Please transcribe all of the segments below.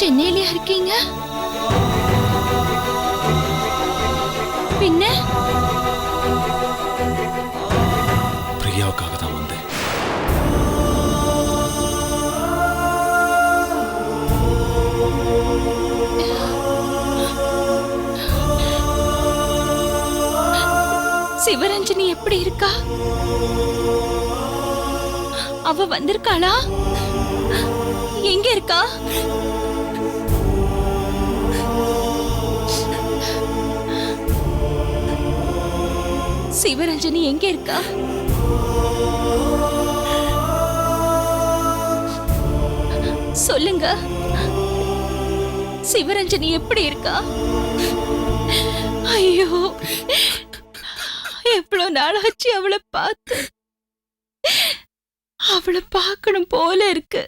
சென்னையிலயா இருக்கீங்க? பின்ன பிரியாவுக்காக தான் வந்தேன். சிவரஞ்சனி எப்படி இருக்கா? அவ வந்திருக்காளா? எங்க இருக்கா? சிவரஞ்சனி எங்க இருக்கா? சொல்லுங்க. சிவரஞ்சனி எப்படி இருக்கா? ஐயோ, எவ்வளவு நாளாச்சு அவளை பார்த்து. அவளை பார்க்கணும் போல இருக்கு.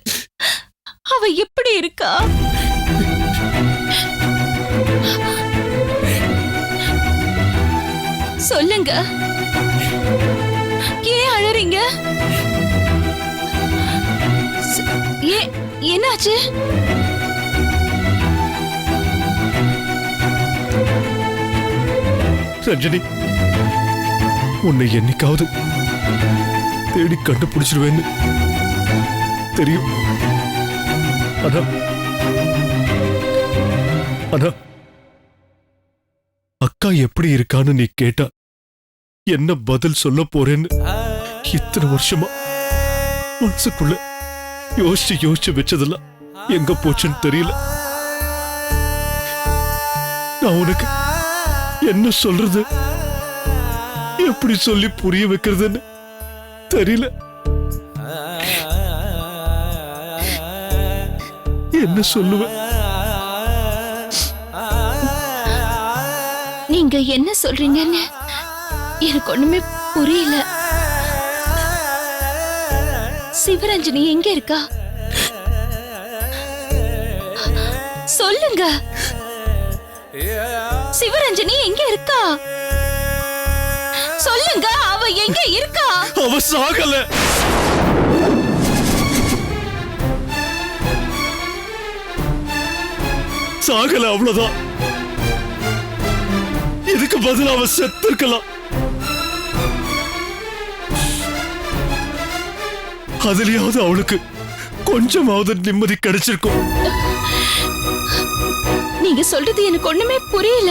அவ எப்படி இருக்கா? சொல்லுங்க. ஏன் அழறீங்க? என்னாச்சு? ரஞ்சனி, உன்னை என்னைக்காவது தேடி கண்டுபிடிச்சிருவேன்னு தெரியும். ஆனா அக்கா எப்படி இருக்கான்னு நீ கேட்டா என்ன பதில் சொல்ல போறேன்னு இத்தனை வருஷமா மனசுக்குள்ள யோசிச்சு யோசிச்சு வச்சதெல்லாம் எங்க போச்சுன்னு தெரியல. நான் உனக்கு என்ன சொல்றது, எப்படி சொல்லி புரிய வைக்கிறதுன்னு தெரியல. என்ன சொல்லுவேன்? நீங்க என்ன சொல்றீங்கன்னு எனக்கு ஒண்ணுமே புரியல. சிவரஞ்சனி எங்க இருக்கா? சொல்லுங்க. சிவரஞ்சனி எங்க இருக்கா? சொல்லுங்க. அவ எங்க இருக்கா? அவ சாகல. சாகல, அவ்வளவுதான். இதுக்கு பதில் அவ செத்து இருக்கலாம். அதுலயாவது அவளுக்கு கொஞ்சமாவது நிம்மதி கிடைச்சிருக்கும். நீங்க சொல்றது எனக்கு ஒண்ணுமே புரியல.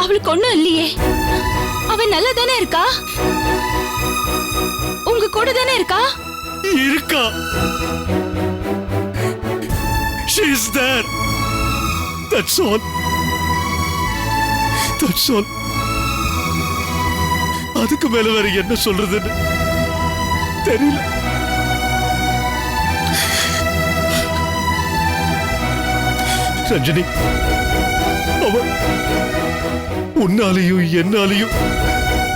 அவளுக்கு ஒண்ணும் இல்லையே. அவ நல்லா தானே இருக்கா? உங்க கூட தானே இருக்கா? இருக்கா. She is there. That's all. That's all. அதுக்கு மேல வேற என்ன சொல்றதுன்னு தெரியல. ரஞ்சனி, அவ உன்னாலையும் என்னாலையும்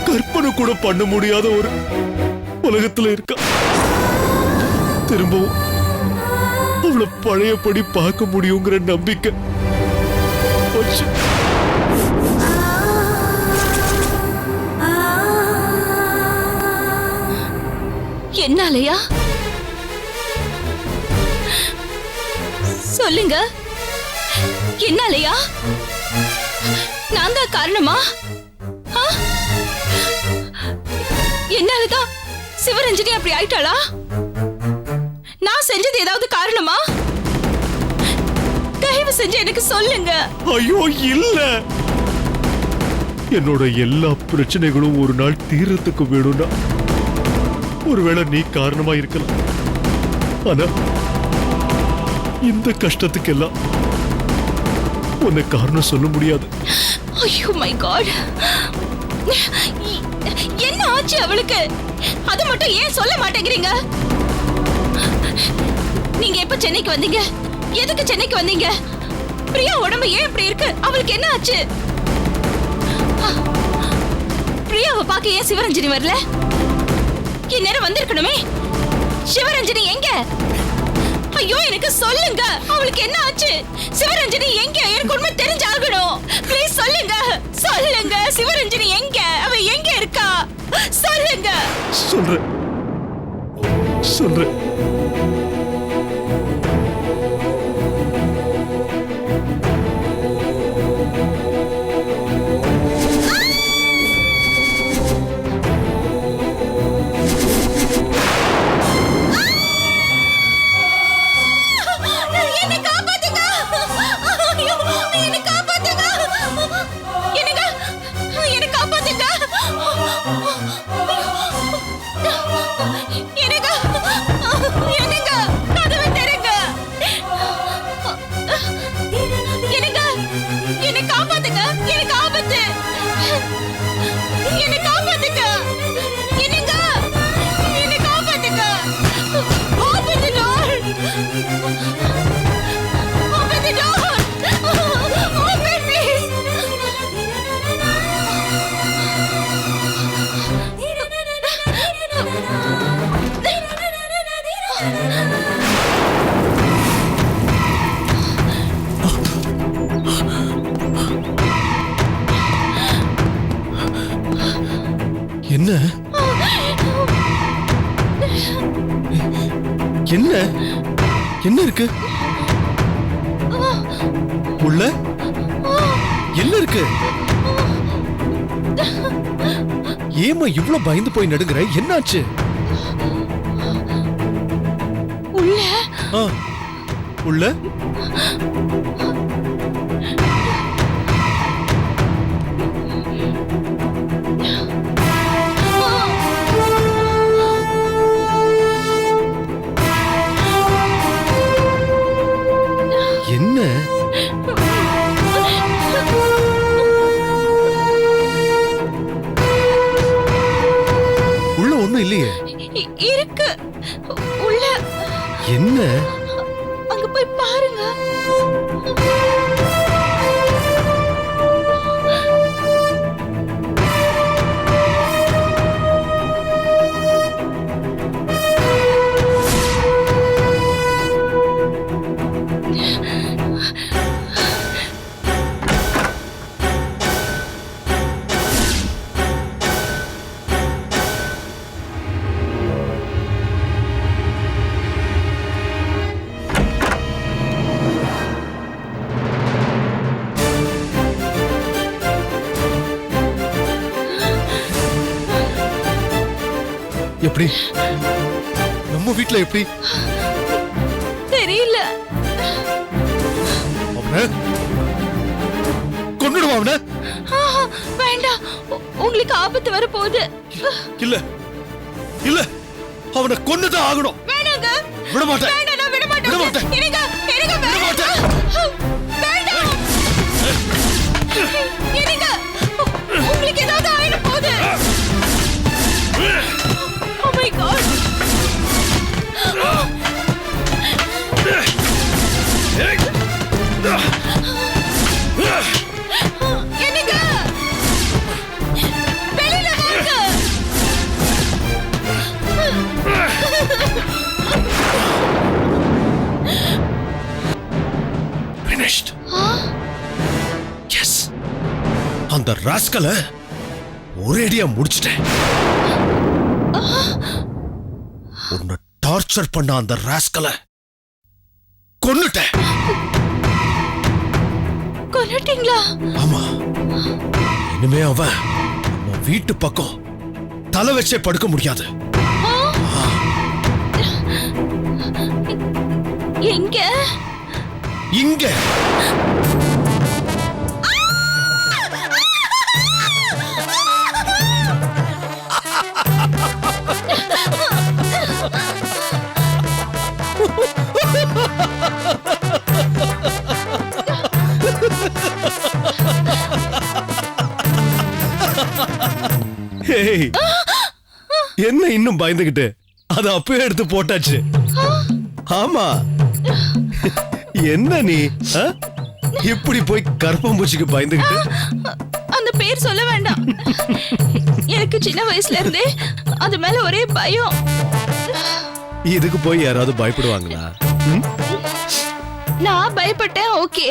கற்பனை கூட பண்ண முடியாத ஒரு உலகத்துல இருக்கா. திரும்பவும் அவளை பழையபடி பார்க்க முடியுங்கிற நம்பிக்கை போச்சு. என்னாலயா? சொல்லுங்க. என்னாலயா? நான் தான் காரணமா? என்னாலதான் சிவரஞ்சனி அப்படி ஆயிட்டாளா? நான் செஞ்சது ஏதாவது காரணமா? தயவு செஞ்சு எனக்கு சொல்லுங்க. ஐயோ இல்ல, என்னோட எல்லா பிரச்சனைகளும் ஒரு நாள் தீரத்துக்கு வேணும்னா ஒருவேளை நீ காரணமா இருக்கலாம். ஆனா இந்த கஷ்டத்துக்கெல்லாம் உன்னை காரணம் சொல்ல முடியாது. ஐயோ மை காட், என்ன ஆச்சு அவளுக்கு? அது மட்டும் ஏன் சொல்ல மாட்டேங்கிறீங்க? நீங்க எப்ப சென்னைக்கு வந்தீங்க? எதுக்கு சென்னைக்கு வந்தீங்க? பிரியா உடம்பு ஏன் இப்படி இருக்கு? அவளுக்கு என்ன ஆச்சு? பிரியாவை பார்க்க ஏன் சிவரஞ்சனி வரல? இந்நேரம் வந்திருக்கணுமே. சிவரஞ்சனி எங்க? ஐயோ எனக்கு சொல்லுங்க, அவளுக்கு என்ன ஆச்சு? சிவரஞ்சனி எங்க? எனக்கு உண்மை தெரிஞ்சாகணும். ப்ளீஸ் சொல்லுங்க, சொல்லுங்க. சிவரஞ்சனி எங்க? அவ எங்க இருக்கா? சொல்லுங்க. சொல்றேன் சொல்றேன். என்னங்க என்னங்க கதவை திறங்க. என்னங்க என்னை காப்பாத்துங்க. எனக்கு ஆபத்து. என்னை காப்பாத்துங்க. என்னங்க என்னை காப்பாத்துங்க. Open the door. Open the door. Open please. என்ன என்ன என்ன இருக்கு உள்ள? என்ன இருக்கு? ஏமா இவ்ளோ பயந்து போய் நடுங்குற? என்னாச்சு? உள்ள ஆ, உள்ள என்ன? உள்ள ஒண்ணும் இல்லையே. இருக்கு. உள்ள என்ன? அங்க போய் பாருங்க. எப்படி? நம்ம வீட்ல எப்படி? தெரியல. அவன கொன்னுடுவா அவன. வேண்டாம். உங்களுக்கு ஆபத்து வர போகுது. இல்ல இல்ல, அவனை கொன்னுதான் ஆகணும். வேணாங்க. விட மாட்டேன். வேண்டாம், நான் விட மாட்டேன். விட மாட்டேன். இருங்க, இருங்க, விட மாட்டேன். வேண்டாம். இருங்க. உங்களுக்கு ஏதாவது ஆயிட போகுது. Oh my God. என்னங்க? வெளியில வாங்க. Finished. Yes. அந்த ராஸ்கல ஒரேடியா முடிச்சிட்டேன். உன்னை டார்ச்சர் பண்ண அந்த ராஸ்கல கொன்னுட்டேன். கொன்னுட்டீங்களா? ஆமா. இனிமே அவன் நம்ம வீட்டு பக்கம் தலை வச்சே படுக்க முடியாது. எங்க? இங்க. Hey. என்ன இன்னும் பயந்துகிட்டு? அது அப்பவே எடுத்து போட்டாச்சு. ஆமா. என்ன நீ இப்படி போய் கற்பம்பூச்சிக்கு பயந்துகிட்டு? அந்த பேர் சொல்ல வேண்டாம். எனக்கு சின்ன வயசுல இருந்தே அது மேல ஒரே பயம். இதுக்கு போய் யாராவது பயப்படுவாங்களா? நான் பயப்பட்டேன், ஓகே.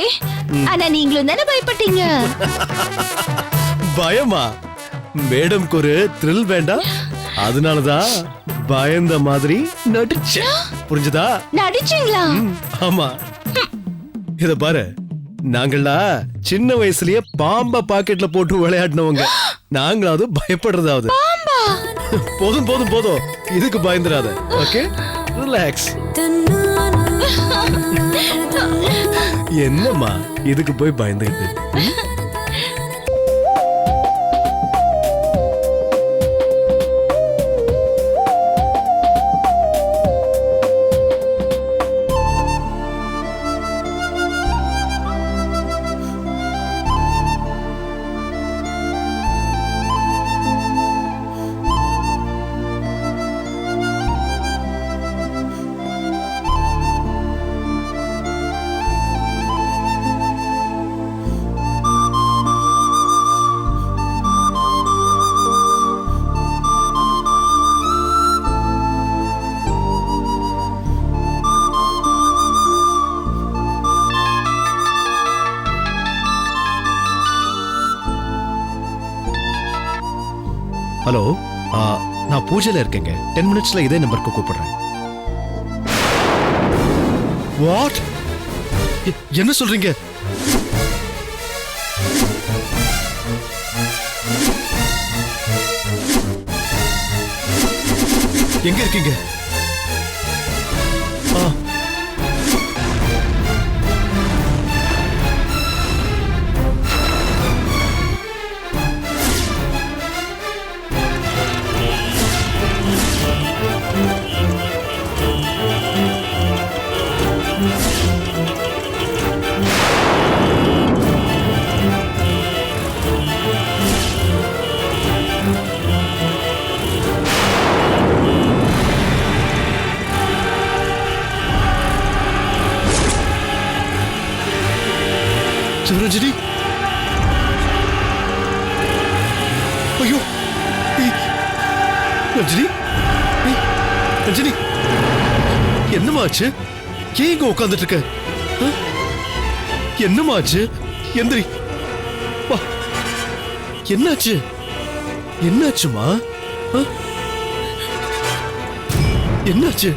ஆனா நீங்களும் தானே பயப்பட்டீங்க. பயமா? மேடம்க்கு ஒரு த்ரில் வேண்டாம், அதனாலதான் பயந்த மாதிரி நடிச்சேன். புரிஞ்சுதா? நடிச்சீங்களா? ஆமா. இத பாரு, நாங்களா சின்ன வயசுலயே பாம்ப பாக்கெட்ல போட்டு விளையாடினவங்க. நாங்களாவது பயப்படுறதாவது. போதும் போதும் போதும், இதுக்கு பயந்துராத. Okay, relax. என்னம்மா இதுக்கு போய் பயந்துட்டு? ஹலோ, நான் பூஜையில இருக்கேங்க. 10 மினிட்ஸ்ல இதே நம்பருக்கு கூப்பிடுறேன். வாட்? என்ன சொல்றீங்க? எங்க இருக்கீங்க? சிவரஞ்சனி, ஐயோ, ரஞ்சினி, ரஞ்சினி, என்னமாச்சு? ஏன் இங்க உட்கார்ந்துட்டு இருக்க? என்னமாச்சு? எந்திரி, வா. என்னாச்சு? என்னாச்சுமா? என்னாச்சு?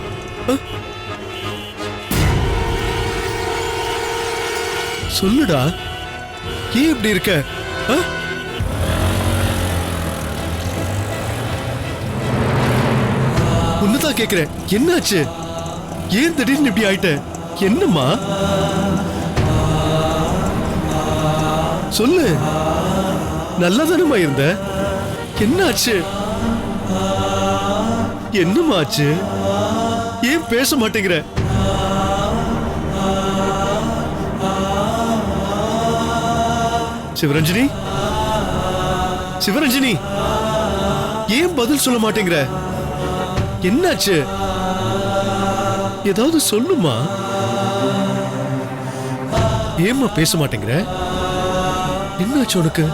சொல்லுடா, ஏன் இப்படி இருக்க? உன்னதான் கேக்குறேன், என்னாச்சு? ஏன் திடீர்னு இப்படி ஆயிட்ட? என்னம்மா? சொல்லு. நல்லா தானமா இருந்த? என்னாச்சு? என்னமாச்சு? ஏன் பேச மாட்டேங்கிற? சிவரஞ்சனி, சிவரஞ்சனி, ஏன் பதில் சொல்ல மாட்டேங்கிற? என்னாச்சு? ஏதாவது சொல்லுமா? ஏம்மா பேச மாட்டேங்கிற? என்னாச்சு உனக்கு?